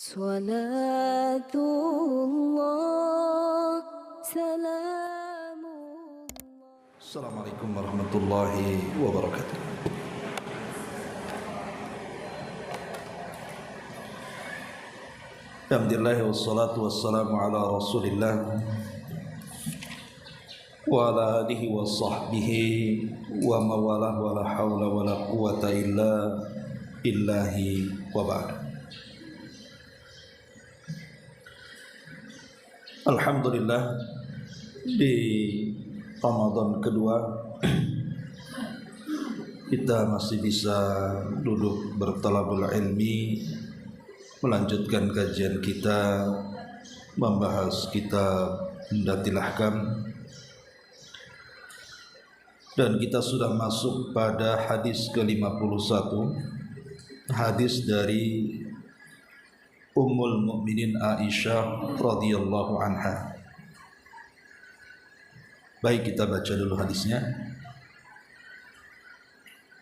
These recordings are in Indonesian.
صلاة الله سلام الله. Assalamualaikum warahmatullahi wabarakatuh. Alhamdulillah wassalatu wassalamu ala rasulillah wa ala alihi wa sahbihi wa mawalah wa la hawla wa la quwata illa billahi wa ba'd. Alhamdulillah, di Ramadan kedua kita masih bisa duduk bertalabul ilmi, melanjutkan kajian kita, membahas kitab Umdatul Ahkam, dan kita sudah masuk pada hadis ke-51, hadis dari Ummul Mukminin Aisyah radhiyallahu anha. Baik, kita baca dulu hadisnya.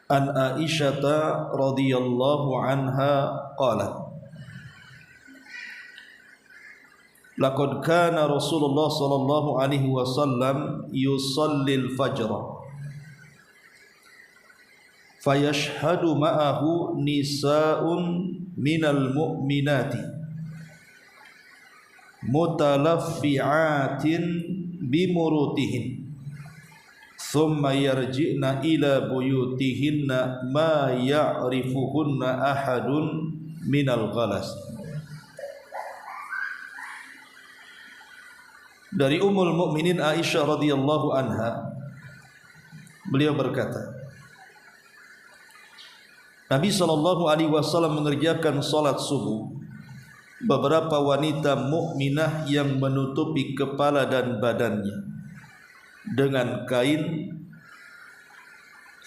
An Aisyah radhiyallahu anha qalat, laqad kana Rasulullah sallallahu alaihi wasallam yusallil fajr fayashhadu ma'ahu nisa'un minal mu'minati mutalaffi'atin bimurutihin thumma yarji'na ila buyutihinna ma ya'rifuhunna ahadun minal ghalas. Dari Ummul Mukminin Aisyah radhiyallahu anha, beliau berkata, Nabi sallallahu alaihi wasallam mengerjakan salat subuh. Beberapa wanita mukminah yang menutupi kepala dan badannya dengan kain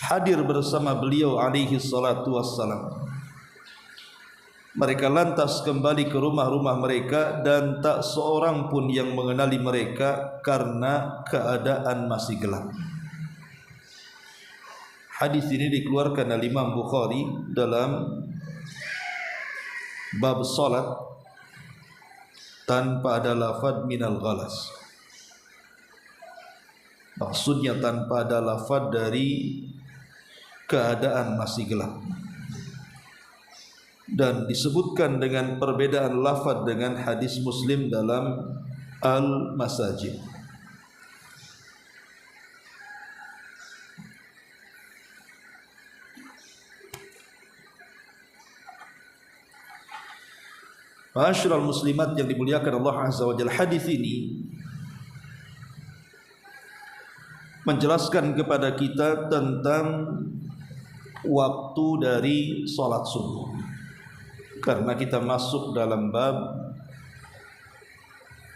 hadir bersama beliau alaihi salatu wassalam. Mereka lantas kembali ke rumah-rumah mereka dan tak seorang pun yang mengenali mereka karena keadaan masih gelap. Hadis ini dikeluarkan oleh Imam Bukhari dalam bab salat tanpa ada lafaz minal ghalas. Maksudnya tanpa ada lafaz dari keadaan masih gelap. Dan disebutkan dengan perbedaan lafaz dengan hadis Muslim dalam Al-Masajid. Ma'asyiral muslimat yang dimuliakan Allah Azza wa Jalla, hadis ini menjelaskan kepada kita tentang waktu dari salat subuh. Karena kita masuk dalam bab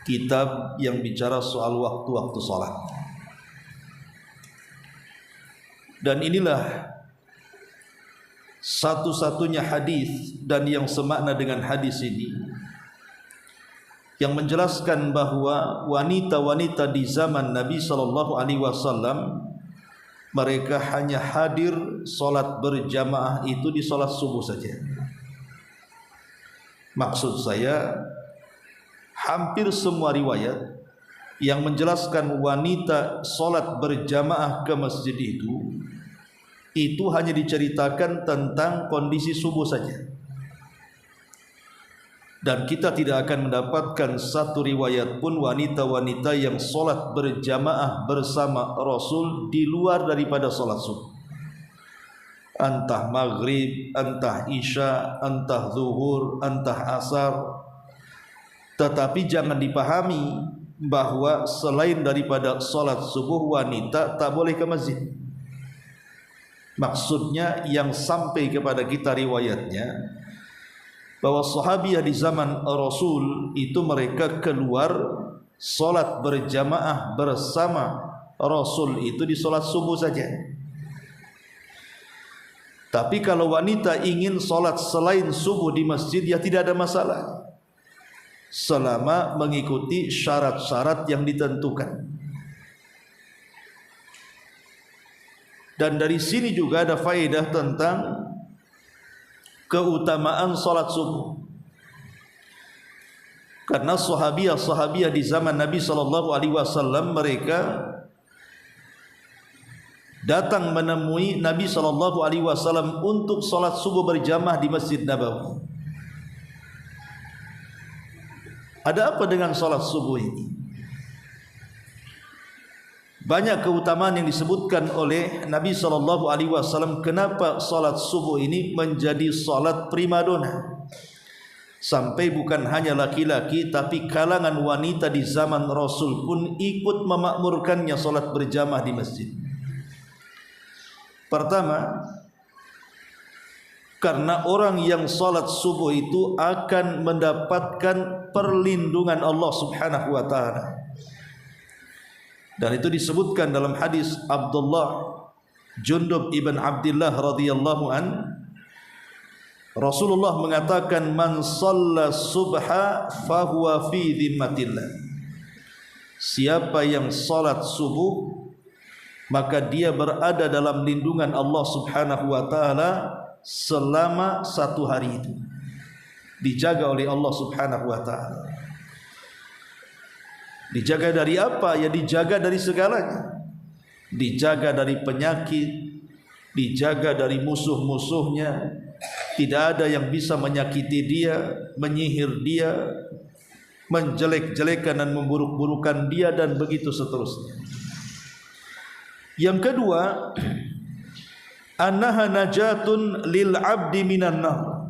kitab yang bicara soal waktu-waktu salat. Dan inilah satu-satunya hadis dan yang semakna dengan hadis ini yang menjelaskan bahwa wanita-wanita di zaman Nabi sallallahu alaihi wasallam mereka hanya hadir salat berjamaah itu di salat subuh saja. Maksud saya, hampir semua riwayat yang menjelaskan wanita salat berjamaah ke masjid itu hanya diceritakan tentang kondisi subuh saja. Dan kita tidak akan mendapatkan satu riwayat pun wanita-wanita yang salat berjamaah bersama Rasul di luar daripada salat subuh. Entah maghrib, entah isya, entah zuhur, entah asar. Tetapi jangan dipahami bahwa selain daripada salat subuh wanita tak boleh ke masjid. Maksudnya yang sampai kepada kita riwayatnya bahwa sahabiah di zaman Rasul itu mereka keluar salat berjamaah bersama Rasul itu di salat subuh saja. Tapi kalau wanita ingin salat selain subuh di masjid, ya tidak ada masalah selama mengikuti syarat-syarat yang ditentukan. Dan dari sini juga ada faedah tentang keutamaan salat subuh. Karena sahabiah di zaman Nabi SAW mereka datang menemui Nabi SAW untuk salat subuh berjamaah di Masjid Nabawi. Ada apa dengan salat subuh ini? Banyak keutamaan yang disebutkan oleh Nabi SAW. Kenapa salat subuh ini menjadi salat primadona? Sampai bukan hanya laki-laki, tapi kalangan wanita di zaman Rasul pun ikut memakmurkannya salat berjamaah di masjid. Pertama, karena orang yang salat subuh itu akan mendapatkan perlindungan Allah Subhanahu wa taala. Dan itu disebutkan dalam hadis Abdullah Jundub ibn Abdullah radhiyallahu an, Rasulullah mengatakan, man shalla subha fahuwa fi dhimmatillah. Siapa yang salat subuh maka dia berada dalam lindungan Allah Subhanahu wa taala selama satu hari itu. Dijaga oleh Allah Subhanahu wa taala. Dijaga dari apa? Ya dijaga dari segalanya. Dijaga dari penyakit, dijaga dari musuh-musuhnya. Tidak ada yang bisa menyakiti dia, menyihir dia, menjelek-jelekan dan memburuk-burukan dia, dan begitu seterusnya. Yang kedua, annaha najatun lil abdi minan nar.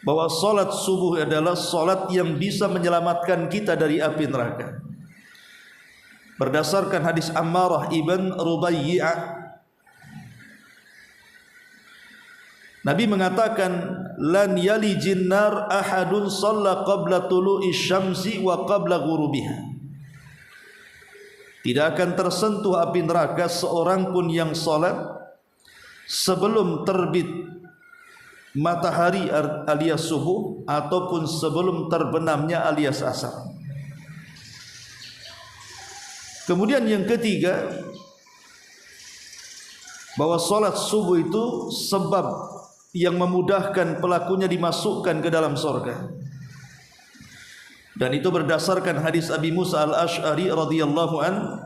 Bahwa salat subuh adalah salat yang bisa menyelamatkan kita dari api neraka. Berdasarkan hadis Ammarah ibn Rubaiyah, Nabi mengatakan, lan yalijin nar ahadun shalla qabla tulu'i syamsi wa qabla ghurubiha. Tidak akan tersentuh api neraka seorang pun yang salat sebelum terbit matahari alias subuh ataupun sebelum terbenamnya alias asar. Kemudian yang ketiga, bahwa salat subuh itu sebab yang memudahkan pelakunya dimasukkan ke dalam surga. Dan itu berdasarkan hadis Abi Musa al-Ash'ari radhiyallahu an,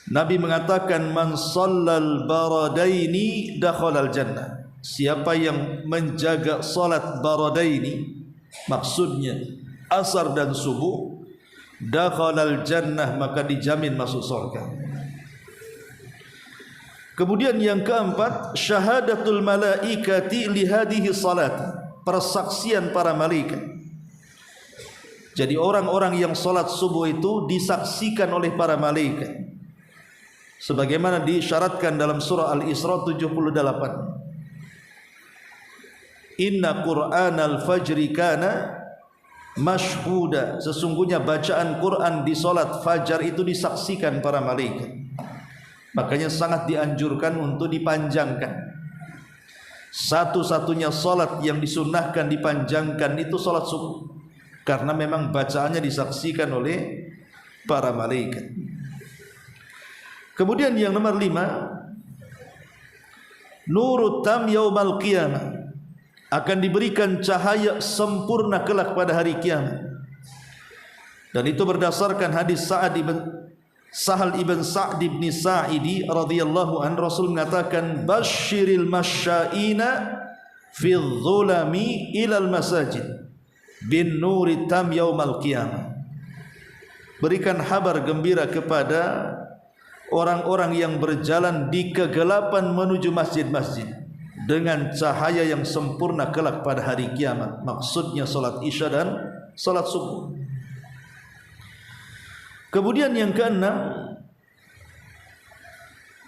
Nabi mengatakan, man shallal baradaini dakhalal jannah. Siapa yang menjaga salat baradaini, maksudnya asar dan subuh, dakhalal jannah, maka dijamin masuk surga. Kemudian yang keempat, syahadatul malaikati li hadhihi salat, persaksian para malaikat. Jadi orang-orang yang salat subuh itu disaksikan oleh para malaikat, sebagaimana disyaratkan dalam surah Al-Isra 78. Inna Qur'anal fajri kana mashhuda. Sesungguhnya bacaan Quran di salat fajar itu disaksikan para malaikat. Makanya sangat dianjurkan untuk dipanjangkan. Satu-satunya salat yang disunnahkan dipanjangkan itu salat subuh, karena memang bacaannya disaksikan oleh para malaikat. Kemudian yang nomor 5, nurut tam yaumal qiyamah, akan diberikan cahaya sempurna kelak pada hari kiamat. Dan itu berdasarkan hadis Sahal ibn Sa'd ibn Sa'idi radhiyallahu an, Rasul mengatakan, basyiril masya'ina fi dhulami ilal masajid bin nuri tam yaumal qiyamah. Berikan kabar gembira kepada orang-orang yang berjalan di kegelapan menuju masjid-masjid dengan cahaya yang sempurna kelak pada hari kiamat. Maksudnya salat isya dan salat subuh. Kemudian yang keenam,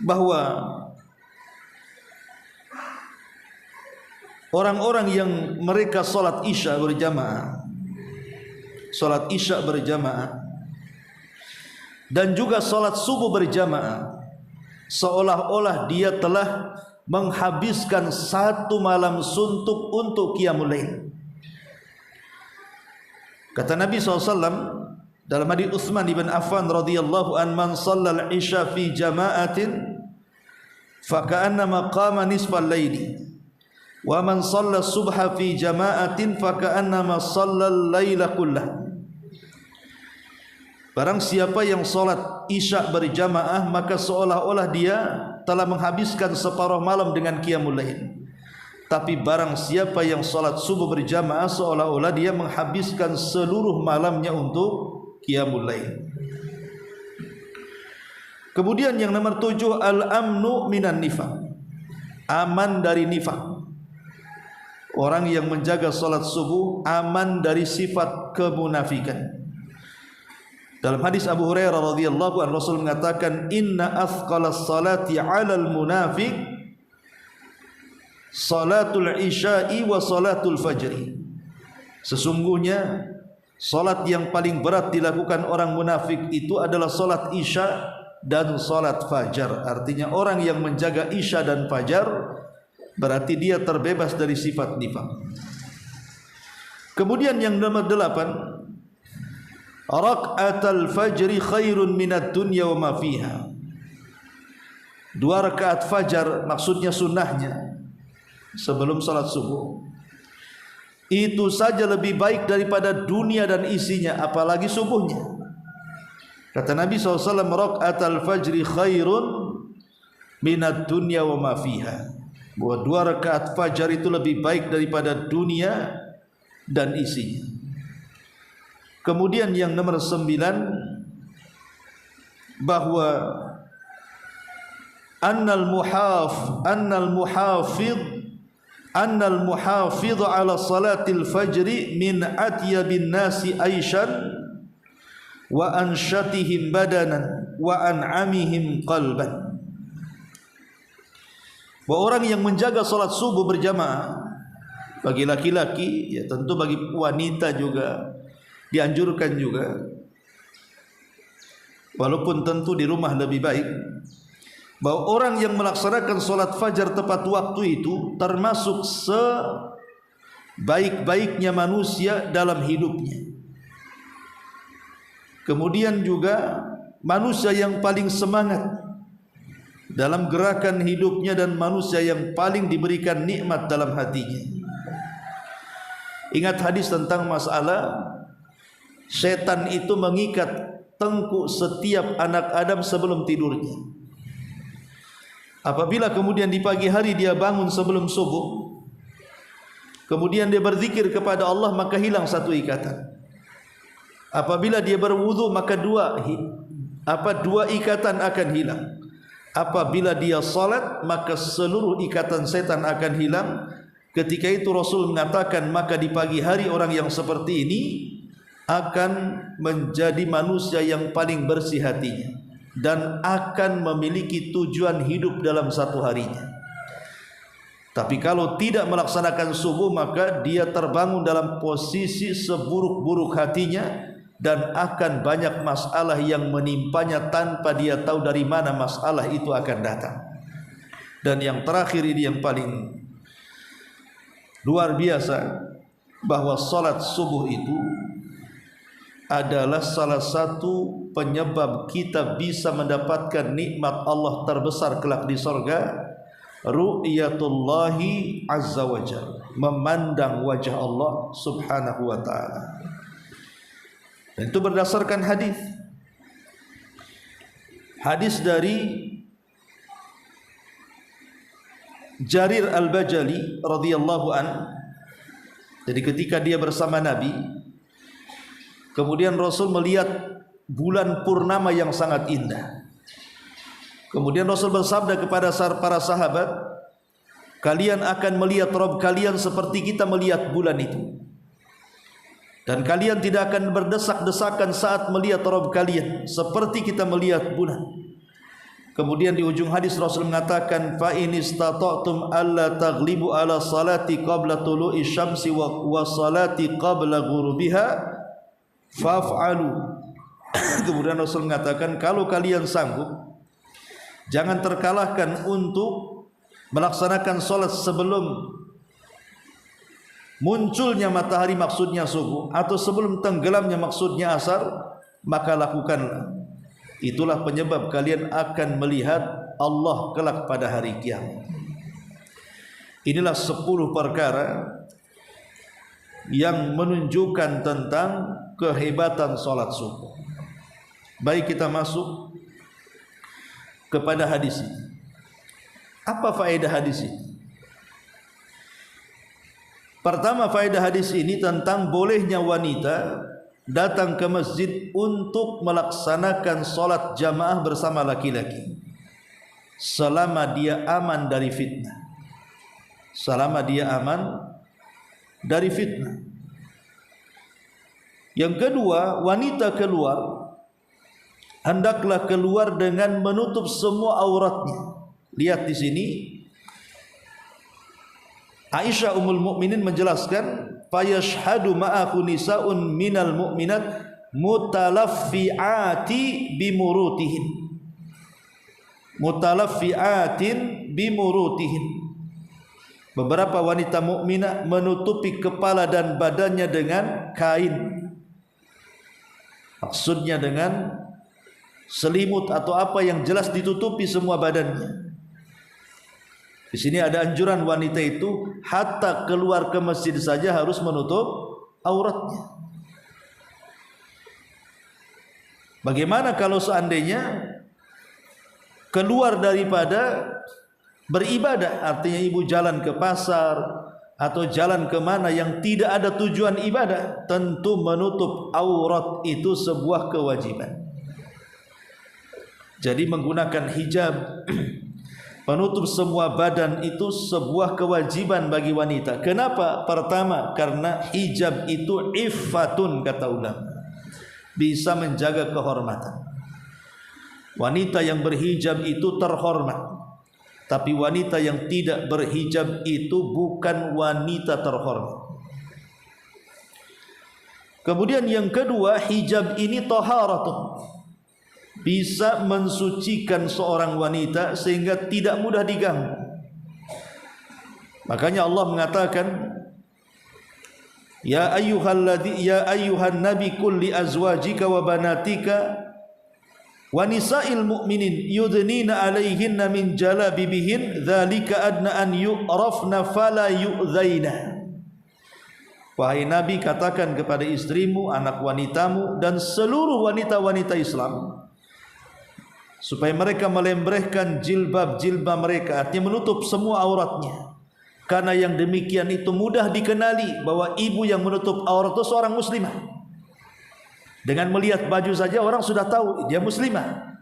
bahwa orang-orang yang mereka salat isya berjamaah dan juga salat subuh berjamaah, seolah-olah dia telah menghabiskan satu malam suntuk untuk qiyamul lail. Kata Nabi SAW dalam hadis Utsman bin Affan radhiyallahu an, man shallal isya fi jama'atin fa ka'annama qama nisfal laili Wa man shalla subha fi jama'atin faka'annama shallal laila kullah. Barang siapa yang solat isya berjamaah, maka seolah-olah dia telah menghabiskan separuh malam dengan qiyamul lail. Tapi barang siapa yang solat subuh berjamaah, seolah-olah dia menghabiskan seluruh malamnya untuk qiyamul lail. Kemudian yang nomor 7, al-amnu minan nifaq, aman dari nifaq. Orang yang menjaga solat subuh aman dari sifat kemunafikan. Dalam hadis Abu Hurairah radhiyallahu anhu, Rasul mengatakan, inna athqalas salati 'alal munafiq salatul isya'i wa salatul fajri. Sesungguhnya salat yang paling berat dilakukan orang munafik itu adalah salat isya dan salat fajar. Artinya orang yang menjaga isya dan fajar berarti dia terbebas dari sifat nifaq. Kemudian yang nomor 8, rak'atul fajri khairun minad dunya wa ma fiha. 2 rakaat fajar, maksudnya sunnahnya sebelum salat subuh, itu saja lebih baik daripada dunia dan isinya, apalagi subuhnya. Kata Nabi SAW, rak'atul fajri khairun minad dunya wa ma fiha. Bahwa 2 rakaat fajar itu lebih baik daripada dunia dan isinya. Kemudian yang nomor 9, bahwa annal muhafidh ala salatil fajri min atyabin nasi aishan wa anshatihim badanan wa an'amihim qalban. Bahwa orang yang menjaga salat subuh berjamaah, bagi laki-laki, ya tentu bagi wanita juga dianjurkan juga, walaupun tentu di rumah lebih baik, bahwa orang yang melaksanakan solat fajar tepat waktu itu termasuk sebaik-baiknya manusia dalam hidupnya. Kemudian juga manusia yang paling semangat dalam gerakan hidupnya dan manusia yang paling diberikan nikmat dalam hatinya. Ingat hadis tentang masalah setan itu mengikat tengkuk setiap anak Adam sebelum tidurnya. Apabila kemudian di pagi hari dia bangun sebelum subuh, kemudian dia berzikir kepada Allah, maka hilang satu ikatan. Apabila dia berwudu, maka dua ikatan akan hilang. Apabila dia salat, maka seluruh ikatan setan akan hilang. Ketika itu Rasul mengatakan, maka di pagi hari orang yang seperti ini akan menjadi manusia yang paling bersih hatinya dan akan memiliki tujuan hidup dalam satu harinya. Tapi kalau tidak melaksanakan subuh, maka dia terbangun dalam posisi seburuk-buruk hatinya dan akan banyak masalah yang menimpanya tanpa dia tahu dari mana masalah itu akan datang. Dan yang terakhir ini yang paling luar biasa, bahwa salat subuh itu adalah salah satu penyebab kita bisa mendapatkan nikmat Allah terbesar kelak di sorga, ru'yatullahi azza wa jalla, memandang wajah Allah subhanahu wa ta'ala. Dan itu berdasarkan hadis dari Jarir al-Bajali radhiyallahu an. Jadi ketika dia bersama Nabi, kemudian Rasul melihat bulan purnama yang sangat indah. Kemudian Rasul bersabda kepada para sahabat, kalian akan melihat Rabb kalian seperti kita melihat bulan itu. Dan kalian tidak akan berdesak-desakan saat melihat Rabb kalian seperti kita melihat bulan. Kemudian di ujung hadis Rasul mengatakan, fa in istata'tum alla taghlibu ala salati qabla tulu'i syamsi wa salati qabla ghurubiha faf'alu. Kemudian Rasul mengatakan, kalau kalian sanggup, jangan terkalahkan untuk melaksanakan salat sebelum munculnya matahari, maksudnya subuh, atau sebelum tenggelamnya, maksudnya asar, maka lakukanlah. Itulah penyebab kalian akan melihat Allah kelak pada hari kiamat. Inilah 10 perkara yang menunjukkan tentang kehebatan salat subuh. Baik, kita masuk kepada hadis ini. Apa faedah hadis ini? Pertama, faedah hadis ini tentang bolehnya wanita datang ke masjid untuk melaksanakan salat jamaah bersama laki-laki selama dia aman dari fitnah. Selama dia aman dari fitnah. Yang kedua, wanita keluar hendaklah keluar dengan menutup semua auratnya. Lihat di sini, Aisyah Ummul Mukminin menjelaskan, fayashhadu ma'ahu nisa'un minal mu'minat mutalaffi'ati bimurutihin. Mutalaffi'atin bimurutihin. Beberapa wanita mukminah menutupi kepala dan badannya dengan kain. Maksudnya dengan selimut atau apa yang jelas ditutupi semua badannya. Di sini ada anjuran wanita itu hatta keluar ke masjid saja harus menutup auratnya. Bagaimana kalau seandainya keluar daripada beribadah, artinya ibu jalan ke pasar atau jalan kemana yang tidak ada tujuan ibadah, tentu menutup aurat itu sebuah kewajiban. Jadi menggunakan hijab, menutup semua badan itu sebuah kewajiban bagi wanita. Kenapa? Pertama, karena hijab itu iffatun, kata ulama, bisa menjaga kehormatan. Wanita yang berhijab itu terhormat. Tapi wanita yang tidak berhijab itu bukan wanita terhormat. Kemudian yang kedua, hijab ini taharatun, bisa mensucikan seorang wanita sehingga tidak mudah diganggu. Makanya Allah mengatakan, ya ayyuhan nabi qul li azwajika wa banatika wa nisa'il mu'minin yudnina 'alaihinna min jalabibihin dzalika adna an yu'rafna fala yu'dzaina. Wahai Nabi, katakan kepada istrimu, anak wanitamu dan seluruh wanita-wanita Islam supaya mereka melembrehkan jilbab-jilbab mereka, artinya menutup semua auratnya. Karena yang demikian itu mudah dikenali bahwa ibu yang menutup aurat itu seorang muslimah. Dengan melihat baju saja orang sudah tahu dia muslimah.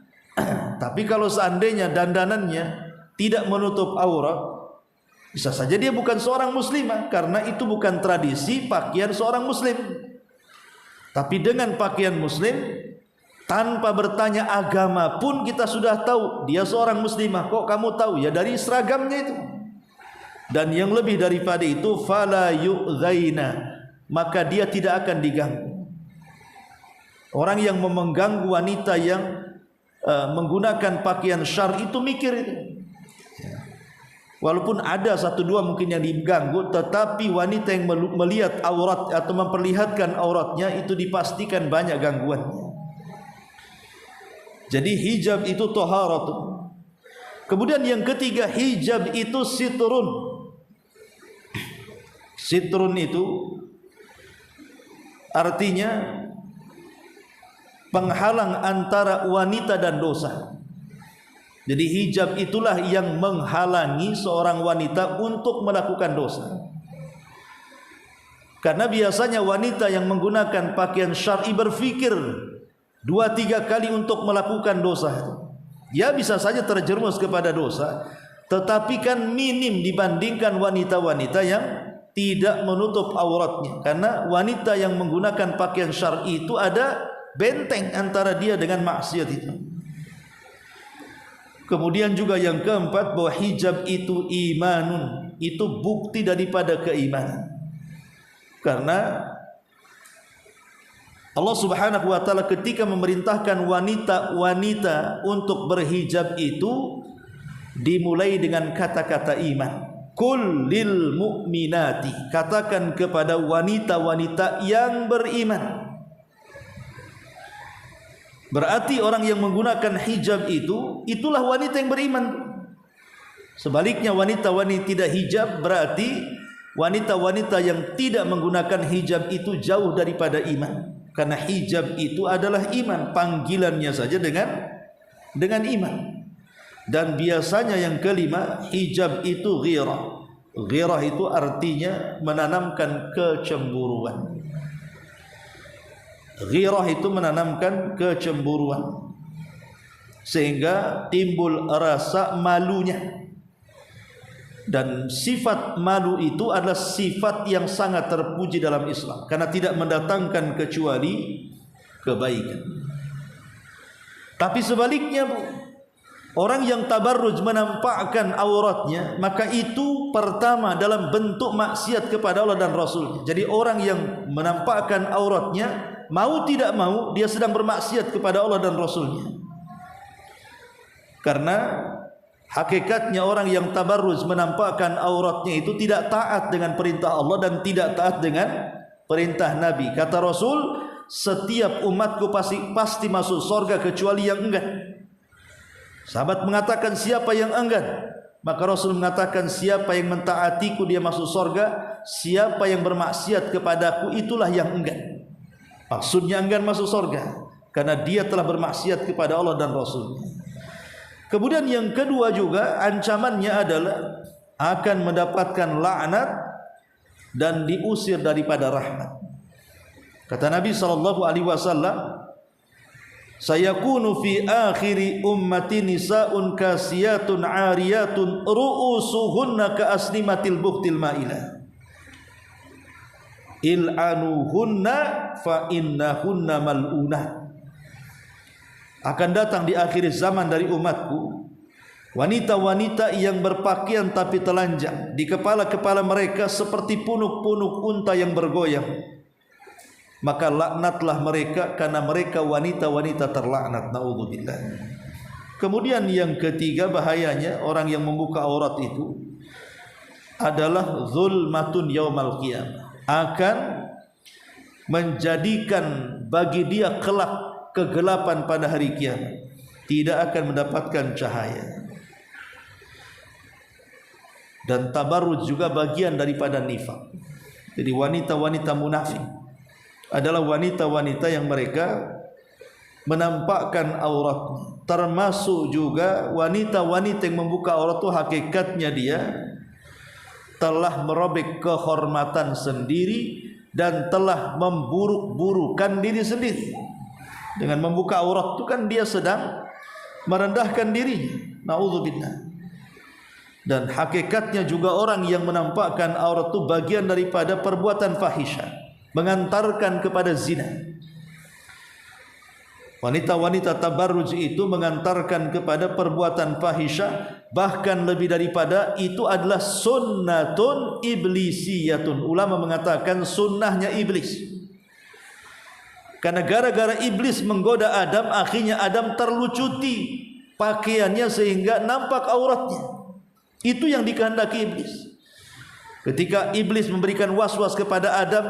Tapi kalau seandainya dandanannya tidak menutup aurat, bisa saja dia bukan seorang muslimah, karena itu bukan tradisi pakaian seorang muslim. Tapi dengan pakaian muslim, tanpa bertanya agama pun kita sudah tahu dia seorang muslimah. Kok kamu tahu? Ya dari seragamnya itu. Dan yang lebih daripada itu, fala yu'dzaina, maka dia tidak akan diganggu. Orang yang mengganggu wanita yang menggunakan pakaian syar itu mikir itu. Walaupun ada satu dua mungkin yang diganggu, tetapi wanita yang melihat aurat atau memperlihatkan auratnya itu dipastikan banyak gangguannya. Jadi hijab itu taharatun. Kemudian yang ketiga, hijab itu sitrun. Sitrun itu artinya penghalang antara wanita dan dosa. Jadi hijab itulah yang menghalangi seorang wanita untuk melakukan dosa. Karena biasanya wanita yang menggunakan pakaian syar'i berpikir 2-3 kali untuk melakukan dosa. Ya bisa saja terjerumus kepada dosa, tetapi kan minim dibandingkan wanita-wanita yang tidak menutup auratnya. Karena wanita yang menggunakan pakaian syar'i itu ada benteng antara dia dengan maksiat itu. Kemudian juga yang keempat, bahwa hijab itu imanun, itu bukti daripada keimanan. Karena Allah Subhanahu wa taala ketika memerintahkan wanita-wanita untuk berhijab itu dimulai dengan kata-kata iman. Qul lil mu'minati, katakan kepada wanita-wanita yang beriman. Berarti orang yang menggunakan hijab itu, itulah wanita yang beriman. Sebaliknya wanita-wanita tidak hijab berarti wanita-wanita yang tidak menggunakan hijab itu jauh daripada iman. Karena hijab itu adalah iman, panggilannya saja dengan iman. Dan biasanya yang kelima, hijab itu ghirah. Ghirah itu artinya menanamkan kecemburuan. Ghirah itu menanamkan kecemburuan, sehingga timbul rasa malunya. Dan sifat malu itu adalah sifat yang sangat terpuji dalam Islam, karena tidak mendatangkan kecuali kebaikan. Tapi sebaliknya, Bu, orang yang tabarruj menampakkan auratnya, maka itu pertama dalam bentuk maksiat kepada Allah dan Rasul. Jadi orang yang menampakkan auratnya, mau tidak mau dia sedang bermaksiat kepada Allah dan Rasulnya. Karena hakikatnya orang yang tabarruj menampakkan auratnya itu tidak taat dengan perintah Allah dan tidak taat dengan perintah Nabi. Kata Rasul, setiap umatku pasti masuk surga kecuali yang enggan. Sahabat mengatakan, siapa yang enggan? Maka Rasul mengatakan, siapa yang mentaatiku dia masuk surga, siapa yang bermaksiat kepadaku itulah yang enggan. Maksudnya enggan masuk surga karena dia telah bermaksiat kepada Allah dan Rasulnya. Kemudian yang kedua juga ancamannya adalah akan mendapatkan laknat dan diusir daripada rahmat. Kata Nabi SAW, sayakunu fi akhiri ummati nisa'un kasiyatun 'ariyatun ru'usuhunna ka asnimatil buhtil ma'ilah il'anuhunna fa innahunna mal'unah. Akan datang di akhir zaman dari umatku wanita-wanita yang berpakaian tapi telanjang, di kepala-kepala mereka seperti punuk-punuk unta yang bergoyang. Maka laknatlah mereka karena mereka wanita-wanita terlaknat. Naudzubillah. Kemudian yang ketiga bahayanya orang yang membuka aurat itu adalah zulmatun yaumal qiyamah, akan menjadikan bagi dia kelak kegelapan pada hari kiamat, tidak akan mendapatkan cahaya. Dan tabarruj juga bagian daripada nifaq. Jadi wanita-wanita munafik adalah wanita-wanita yang mereka menampakkan aurat. Termasuk juga wanita-wanita yang membuka aurat itu hakikatnya dia telah merobek kehormatan sendiri dan telah memburuk-burukan diri sendiri. Dengan membuka aurat itu kan dia sedang merendahkan dirinya. Naudzubillah. Dan hakikatnya juga orang yang menampakkan aurat itu bagian daripada perbuatan fahisyah, mengantarkan kepada zina. Wanita-wanita tabarruj itu mengantarkan kepada perbuatan fahisyah, bahkan lebih daripada itu adalah sunnatun iblisiyatun. Ulama mengatakan sunnahnya iblis. Karena gara-gara iblis menggoda Adam, akhirnya Adam terlucuti pakaiannya sehingga nampak auratnya. Itu yang dikehendaki iblis. Ketika iblis memberikan was-was kepada Adam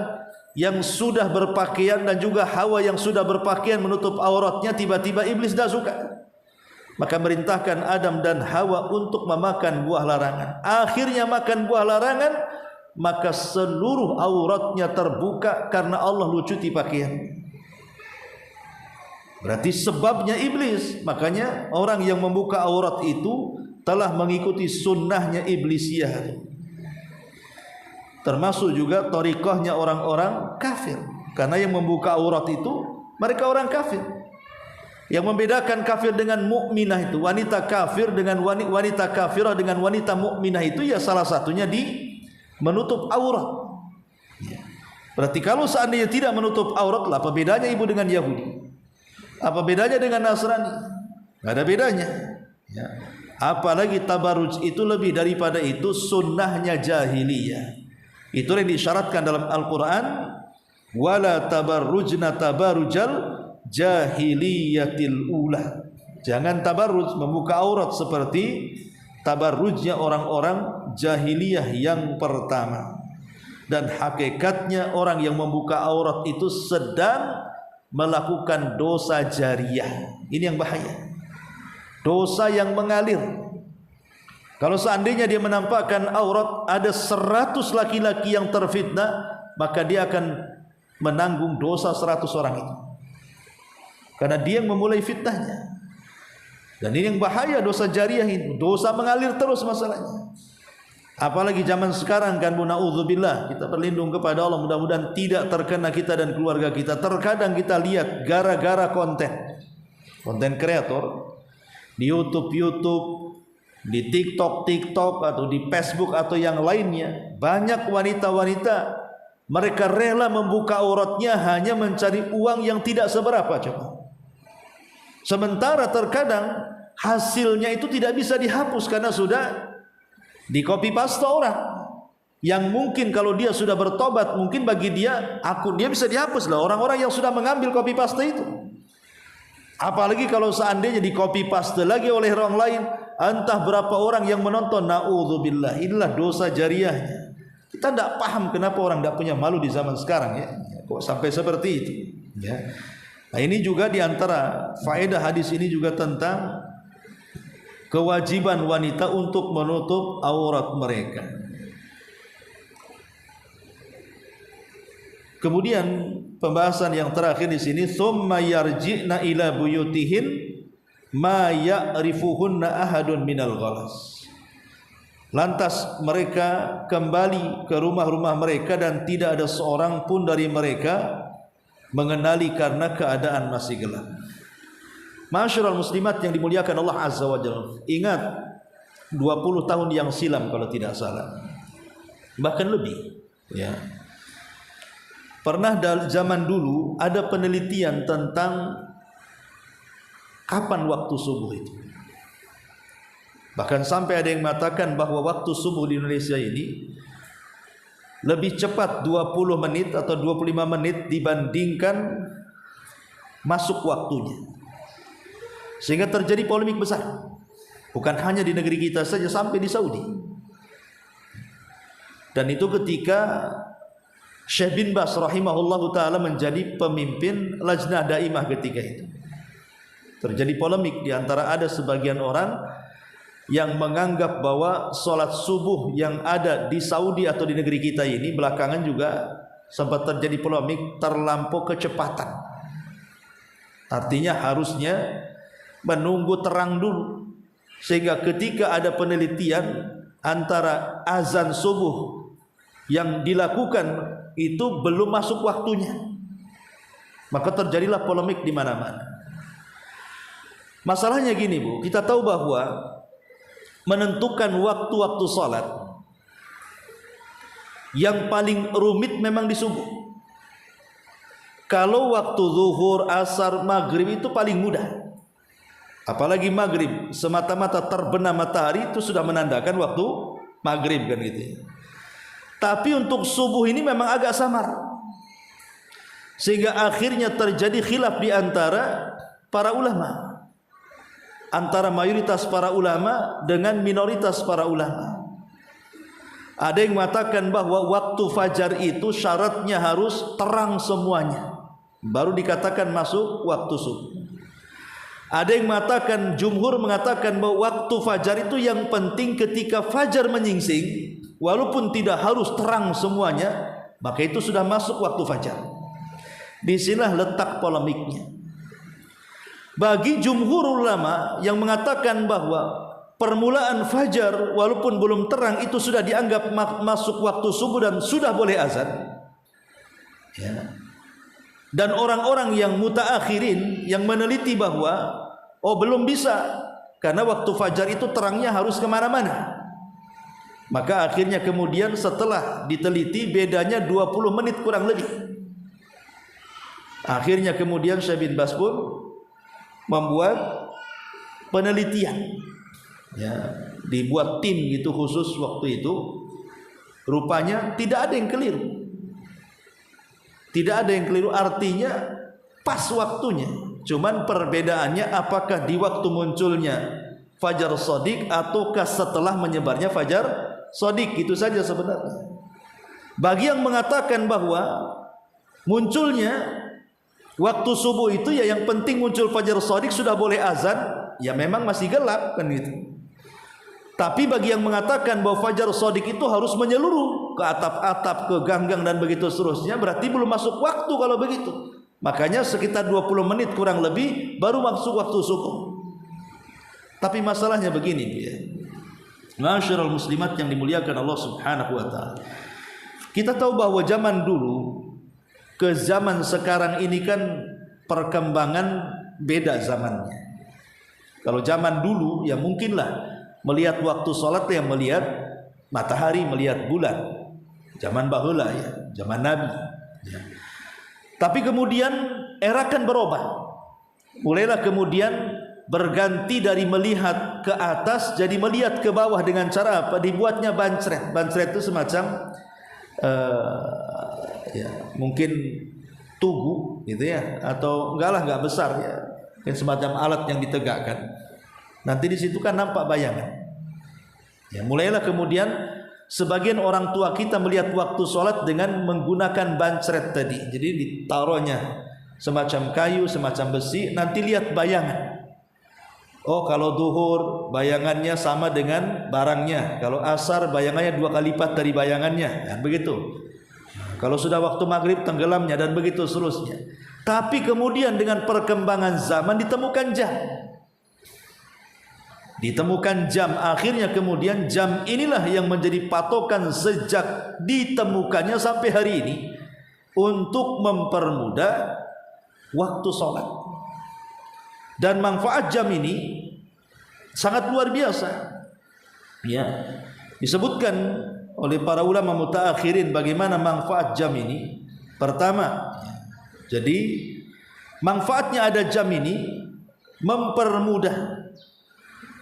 yang sudah berpakaian dan juga Hawa yang sudah berpakaian menutup auratnya, tiba-tiba iblis tidak suka. Maka merintahkan Adam dan Hawa untuk memakan buah larangan. Akhirnya makan buah larangan, maka seluruh auratnya terbuka karena Allah lucuti pakaian. Berarti sebabnya iblis. Makanya orang yang membuka aurat itu telah mengikuti sunnahnya iblisiyah. Termasuk juga thariqahnya orang-orang kafir. Karena yang membuka aurat itu mereka orang kafir. Yang membedakan kafir dengan mukminah itu, wanita kafir dengan wanita kafirah dengan wanita mukminah itu ya salah satunya di menutup aurat. Berarti kalau seandainya tidak menutup aurat, lah apa bedanya ibu dengan Yahudi? Apa bedanya dengan Nasrani? Tidak ada bedanya. Ya. Apalagi tabarruj itu lebih daripada itu sunnahnya jahiliyah. Itu yang disyaratkan dalam Al-Quran. Wala tabarrujna tabarrujal jahiliyatil ula. Jangan tabarruj membuka aurat seperti tabarrujnya orang-orang jahiliyah yang pertama. Dan hakikatnya orang yang membuka aurat itu sedang melakukan dosa jariyah. Ini yang bahaya. Dosa yang mengalir. Kalau seandainya dia menampakkan aurat, ada 100 laki-laki yang terfitnah, maka dia akan menanggung dosa 100 orang itu. Karena dia yang memulai fitnahnya. Dan ini yang bahaya, dosa jariah itu. Dosa mengalir terus masalahnya. Apalagi zaman sekarang kan, na'udzubillah, kita berlindung kepada Allah, mudah-mudahan tidak terkena kita dan keluarga kita. Terkadang kita lihat gara-gara konten kreator di YouTube, di TikTok atau di Facebook atau yang lainnya, banyak wanita-wanita mereka rela membuka auratnya hanya mencari uang yang tidak seberapa, coba. Sementara terkadang hasilnya itu tidak bisa dihapus karena sudah di copy paste orang. Yang mungkin kalau dia sudah bertobat, mungkin bagi dia akun dia bisa dihapus lah, orang-orang yang sudah mengambil copy paste itu. Apalagi kalau seandainya di copy paste lagi oleh orang lain, entah berapa orang yang menonton. Na'udzubillah, inilah dosa jariahnya. Kita tidak paham kenapa orang tidak punya malu di zaman sekarang, ya. Kok sampai seperti itu, ya. Nah, ini juga diantara faedah hadis ini juga tentang kewajiban wanita untuk menutup aurat mereka. Kemudian pembahasan yang terakhir di sini, tsumma yarji'na ila buyutihin ma ya'rifuhunna ahadun minal ghalas. Lantas mereka kembali ke rumah-rumah mereka dan tidak ada seorang pun dari mereka mengenali karena keadaan masih gelap. Ma'asyiral muslimat yang dimuliakan Allah Azza wa Jalla, ingat 20 tahun yang silam kalau tidak salah, bahkan lebih, ya. Pernah zaman dulu ada penelitian tentang kapan waktu subuh itu. Bahkan sampai ada yang mengatakan bahwa waktu subuh di Indonesia ini lebih cepat 20 menit atau 25 menit dibandingkan masuk waktunya. Sehingga terjadi polemik besar. Bukan hanya di negeri kita saja, sampai di Saudi. Dan itu ketika Syekh bin Baz rahimahullahu ta'ala menjadi pemimpin Lajnah Daimah ketika itu. Terjadi polemik di antara ada sebagian orang yang menganggap bahwa sholat subuh yang ada di Saudi atau di negeri kita ini belakangan juga sempat terjadi polemik terlampau kecepatan. Artinya harusnya menunggu terang dulu, sehingga ketika ada penelitian antara azan subuh yang dilakukan itu belum masuk waktunya, maka terjadilah polemik di mana-mana. Masalahnya gini, Bu, kita tahu bahwa menentukan waktu-waktu salat yang paling rumit memang di subuh. Kalau waktu zuhur, asar, maghrib itu paling mudah. Apalagi maghrib, semata-mata terbenam matahari itu sudah menandakan waktu maghrib kan gitu ya. Tapi untuk subuh ini memang agak samar, sehingga akhirnya terjadi khilaf di antara para ulama, antara mayoritas para ulama dengan minoritas para ulama. Ada yang mengatakan bahwa waktu fajar itu syaratnya harus terang semuanya, baru dikatakan masuk waktu subuh. Ada yang mengatakan, jumhur mengatakan bahwa waktu fajar itu yang penting ketika fajar menyingsing, walaupun tidak harus terang semuanya, maka itu sudah masuk waktu fajar. Disinilah letak polemiknya. Bagi jumhur ulama yang mengatakan bahwa permulaan fajar walaupun belum terang itu sudah dianggap masuk waktu subuh dan sudah boleh azan, ya. Dan orang-orang yang mutaakhirin yang meneliti bahwa belum bisa, karena waktu fajar itu terangnya harus kemana-mana. Maka akhirnya kemudian setelah diteliti bedanya 20 menit kurang lebih. Akhirnya kemudian Syekh bin Baz pun membuat penelitian, ya, dibuat tim gitu khusus waktu itu. Rupanya tidak ada yang keliru. Tidak ada yang keliru, artinya pas waktunya. Cuman perbedaannya apakah di waktu munculnya fajar shadiq ataukah setelah menyebarnya fajar shadiq, itu saja sebenarnya. Bagi yang mengatakan bahwa munculnya waktu subuh itu ya yang penting muncul fajar shadiq sudah boleh azan, ya memang masih gelap kan gitu. Tapi bagi yang mengatakan bahwa fajar shadiq itu harus menyeluruh ke atap-atap, ke gang-gang dan begitu seterusnya, berarti belum masuk waktu kalau begitu. Makanya sekitar 20 menit kurang lebih baru masuk waktu subuh. Tapi masalahnya begini, ya. Ma'asyiral muslimat yang dimuliakan Allah Subhanahu wa taala. Kita tahu bahwa zaman dulu ke zaman sekarang ini kan perkembangan beda zamannya. Kalau zaman dulu ya mungkinlah melihat waktu sholat yang melihat matahari, melihat bulan. Zaman baheula ya, zaman Nabi. Ya. Tapi kemudian era kan berubah. Mulailah kemudian berganti dari melihat ke atas jadi melihat ke bawah dengan cara apa? Dibuatnya bancret. Bancret itu semacam ya, mungkin tugu gitu ya, atau enggak besar ya. Mungkin semacam alat yang ditegakkan. Nanti di situ kan nampak bayangan. Ya, mulailah kemudian sebagian orang tua kita melihat waktu sholat dengan menggunakan bancret tadi. Jadi ditaruhnya semacam kayu, semacam besi. Nanti lihat bayangan. Oh, kalau duhur bayangannya sama dengan barangnya. Kalau asar bayangannya 2 kali lipat dari bayangannya. Dan begitu. Kalau sudah waktu maghrib tenggelamnya dan begitu seterusnya. Tapi kemudian dengan perkembangan zaman ditemukan jam. Ditemukan jam, akhirnya kemudian jam inilah yang menjadi patokan sejak ditemukannya sampai hari ini untuk mempermudah waktu sholat. Dan manfaat jam ini sangat luar biasa. Ya, disebutkan oleh para ulama mutaakhirin bagaimana manfaat jam ini. Pertama, jadi manfaatnya ada jam ini mempermudah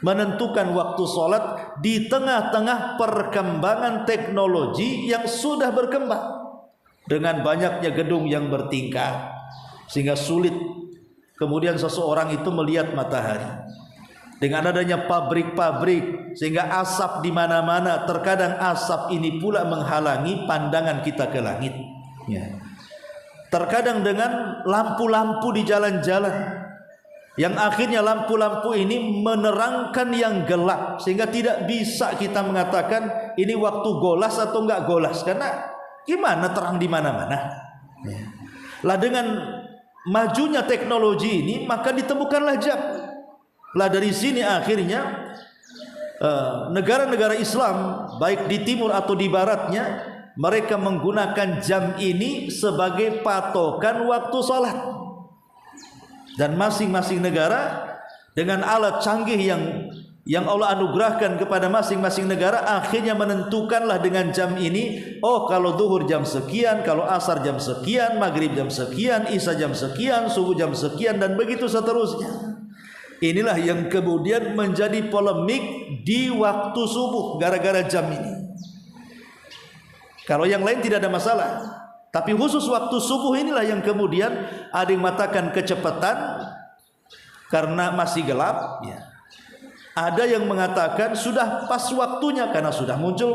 menentukan waktu sholat di tengah-tengah perkembangan teknologi yang sudah berkembang dengan banyaknya gedung yang bertingkat sehingga sulit kemudian seseorang itu melihat matahari. Dengan adanya pabrik-pabrik sehingga asap di mana-mana, terkadang asap ini pula menghalangi pandangan kita ke langit. Ya. Terkadang dengan lampu-lampu di jalan-jalan yang akhirnya lampu-lampu ini menerangkan yang gelap sehingga tidak bisa kita mengatakan ini waktu golas atau enggak golas karena gimana terang di mana-mana. Ya. Lah dengan majunya teknologi ini maka ditemukanlah jam. Lah dari sini akhirnya negara-negara Islam baik di timur atau di baratnya mereka menggunakan jam ini sebagai patokan waktu sholat. Dan masing-masing negara dengan alat canggih yang Allah anugerahkan kepada masing-masing negara akhirnya menentukanlah dengan jam ini. Oh, kalau zuhur jam sekian, kalau asar jam sekian, maghrib jam sekian, isya jam sekian, subuh jam sekian dan begitu seterusnya. Inilah yang kemudian menjadi polemik di waktu subuh gara-gara jam ini. Kalau yang lain tidak ada masalah, tapi khusus waktu subuh inilah yang kemudian ada yang mengatakan kecepatan karena masih gelap, ya. Ada yang mengatakan sudah pas waktunya karena sudah muncul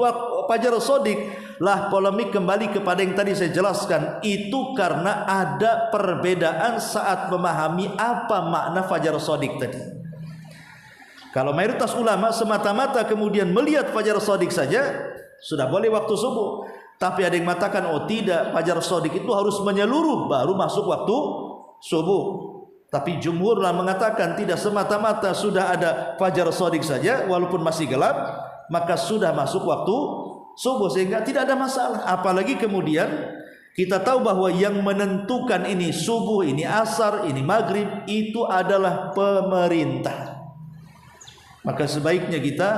fajar shadiq. Lah polemik kembali kepada yang tadi saya jelaskan, itu karena ada perbedaan saat memahami apa makna fajar shadiq tadi. Kalau mayoritas ulama semata-mata kemudian melihat fajar shadiq saja sudah boleh waktu subuh. Tapi ada yang mengatakan oh tidak, fajar shadiq itu harus menyeluruh baru masuk waktu subuh. Tapi jumhurlah mengatakan tidak, semata-mata sudah ada fajar shadiq saja walaupun masih gelap maka sudah masuk waktu subuh sehingga tidak ada masalah. Apalagi kemudian kita tahu bahwa yang menentukan ini subuh, ini asar, ini maghrib itu adalah pemerintah. Maka sebaiknya kita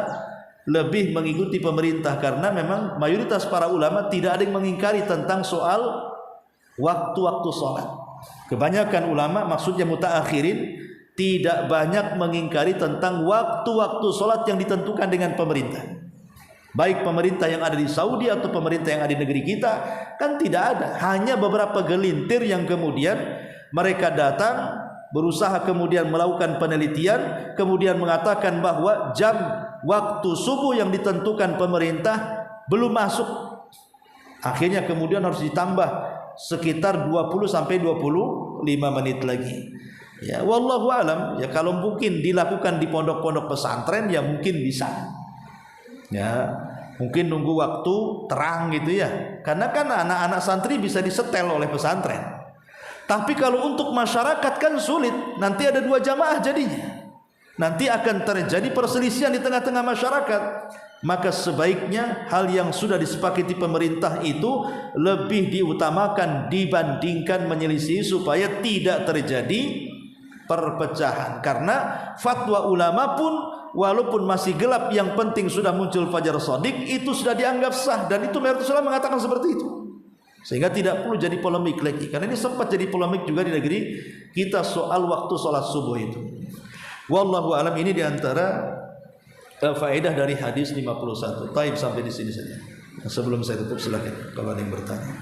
lebih mengikuti pemerintah karena memang mayoritas para ulama tidak ada yang mengingkari tentang soal waktu-waktu sholat. Kebanyakan ulama, maksudnya mutaakhirin, tidak banyak mengingkari tentang waktu-waktu sholat yang ditentukan dengan pemerintah. Baik pemerintah yang ada di Saudi atau pemerintah yang ada di negeri kita, kan tidak ada. Hanya beberapa gelintir yang kemudian mereka datang, berusaha kemudian melakukan penelitian, kemudian mengatakan bahwa jam waktu subuh yang ditentukan pemerintah belum masuk. Akhirnya kemudian harus ditambah sekitar 20 sampai 25 menit lagi. Ya, wallahu alam, ya kalau mungkin dilakukan di pondok-pondok pesantren ya mungkin bisa. Ya, mungkin nunggu waktu terang gitu ya. Karena kan anak-anak santri bisa disetel oleh pesantren. Tapi kalau untuk masyarakat kan sulit. Nanti ada 2 jamaah jadinya. Nanti akan terjadi perselisihan di tengah-tengah masyarakat. Maka sebaiknya hal yang sudah disepakati pemerintah itu lebih diutamakan dibandingkan menyelisih supaya tidak terjadi perpecahan. Karena fatwa ulama pun walaupun masih gelap, yang penting sudah muncul fajar shadiq, itu sudah dianggap sah, dan itu Rasulullah mengatakan seperti itu. Sehingga tidak perlu jadi polemik lagi. Karena ini sempat jadi polemik juga di negeri kita soal waktu sholat subuh itu. Wallahu alam, ini diantara faedah dari hadis 51. Taib, sampai di sini saja. Sebelum saya tutup silakan kalau ada yang bertanya.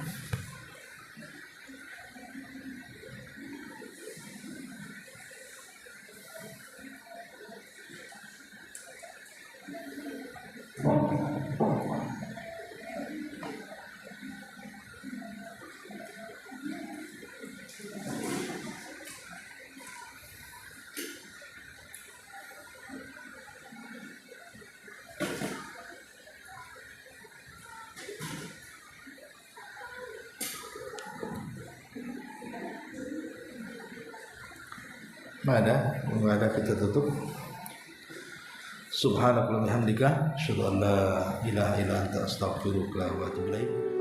Enggak ada, kita tutup. Subhanakallahumma hamdika asyhadu an la ilaha illa anta astaghfiruka wa atubu ilaik.